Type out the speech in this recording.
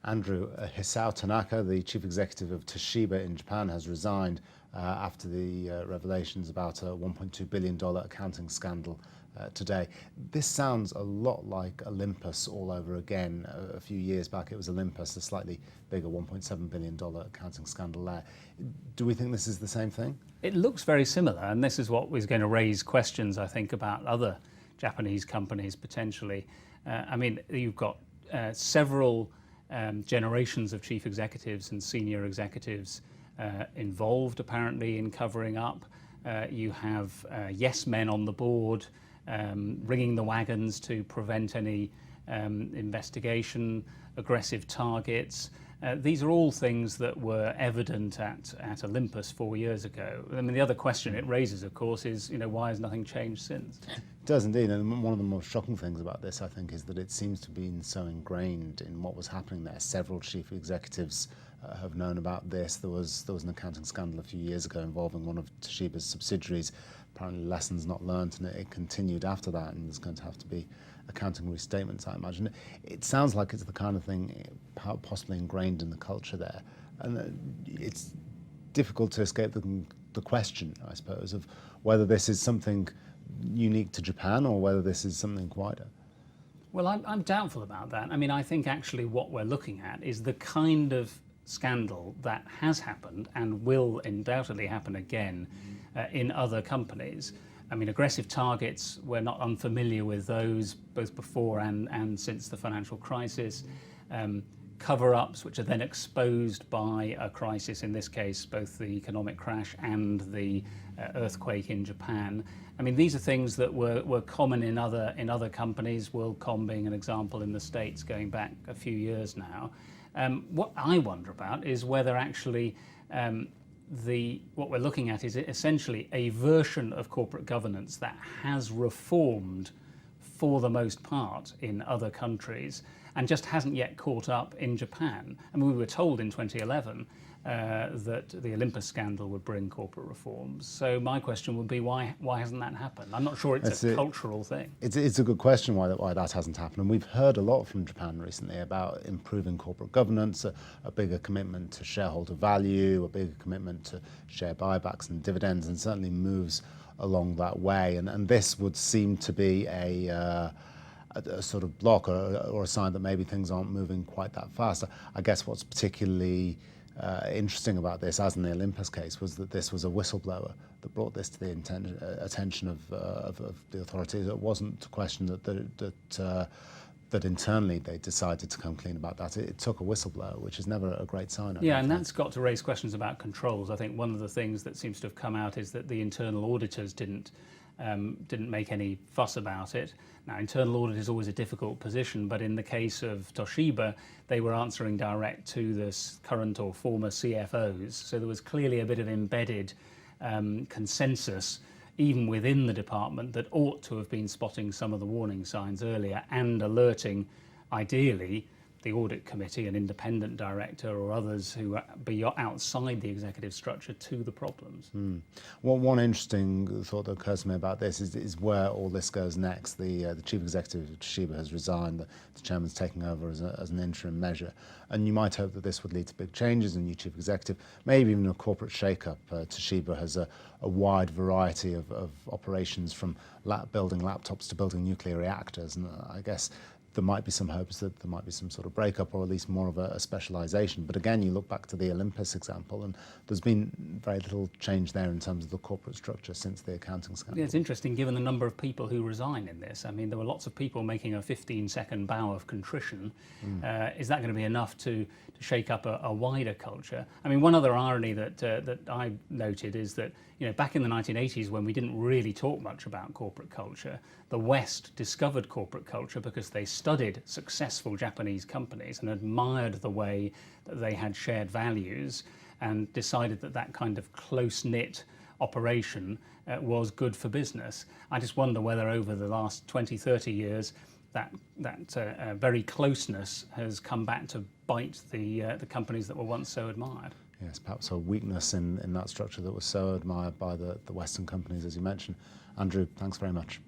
Andrew, Hisao Tanaka, the chief executive of Toshiba in Japan, has resigned after the revelations about a $1.2 billion accounting scandal today. This sounds a lot like Olympus all over again. A few years back it was Olympus, a slightly bigger $1.7 billion accounting scandal there. Do we think this is the same thing? It looks very similar, and this is what was going to raise questions, I think, about other Japanese companies potentially. I mean, you've got several generations of chief executives and senior executives involved apparently in covering up. You have yes men on the board ringing the wagons to prevent any investigation, aggressive targets. These are all things that were evident at Olympus 4 years ago. I mean, the other question it raises, of course, is why has nothing changed since? It does indeed, and one of the most shocking things about this, I think, is that it seems to have been so ingrained in what was happening there. Several chief executives have known about this. There was an accounting scandal a few years ago involving one of Toshiba's subsidiaries. Apparently lessons not learned, and it continued after that, and there's going to have to be accounting restatements, I imagine. It sounds like it's the kind of thing possibly ingrained in the culture there, and it's difficult to escape the question, I suppose, of whether this is something unique to Japan or whether this is something wider. Well, I'm doubtful about that. I mean, I think actually what we're looking at is the kind of scandal that has happened and will undoubtedly happen again in other companies. I mean, aggressive targets, we're not unfamiliar with those both before and since the financial crisis. Cover-ups, which are then exposed by a crisis, in this case, both the economic crash and the earthquake in Japan. I mean, these are things that were common in other companies, WorldCom being an example in the States going back a few years now. What I wonder about is whether actually what we're looking at is essentially a version of corporate governance that has reformed for the most part in other countries and just hasn't yet caught up in Japan. I mean, we were told in 2011 that the Olympus scandal would bring corporate reforms. So my question would be, why hasn't that happened? I'm not sure it's a cultural thing. It's a good question why that hasn't happened. And we've heard a lot from Japan recently about improving corporate governance, a bigger commitment to shareholder value, a bigger commitment to share buybacks and dividends, and certainly moves along that way. And this would seem to be a sort of block or a sign that maybe things aren't moving quite that fast. I guess what's particularly interesting about this, as in the Olympus case, was that this was a whistleblower that brought this to the attention of the authorities. It wasn't a question that internally they decided to come clean about that. It took a whistleblower, which is never a great sign. Yeah, and that's got to raise questions about controls. I think one of the things that seems to have come out is that the internal auditors didn't make any fuss about it. Now, internal audit is always a difficult position, but in the case of Toshiba, they were answering direct to the current or former CFOs. So there was clearly a bit of embedded consensus, even within the department, that ought to have been spotting some of the warning signs earlier and alerting, ideally, the audit committee, an independent director or others who are outside the executive structure to the problems. Well, one interesting thought that occurs to me about this is where all this goes next. The chief executive of Toshiba has resigned, the chairman's taking over as an interim measure, and you might hope that this would lead to big changes, a new chief executive, maybe even a corporate shake-up. Toshiba has a wide variety of operations, from building laptops to building nuclear reactors, and I guess there might be some hopes that there might be some sort of breakup or at least more of a specialisation. But again, you look back to the Olympus example and there's been very little change there in terms of the corporate structure since the accounting scandal. Yeah, it's interesting given the number of people who resign in this. I mean, there were lots of people making a 15-second bow of contrition. Is that going to be enough to shake up a wider culture? I mean, one other irony that I noted is that back in the 1980s, when we didn't really talk much about corporate culture, the West discovered corporate culture because they studied successful Japanese companies and admired the way that they had shared values and decided that that kind of close-knit operation was good for business. I just wonder whether over the last 20, 30 years that very closeness has come back to bite the companies that were once so admired. Yes, perhaps a weakness in that structure that was so admired by the Western companies, as you mentioned. Andrew, thanks very much.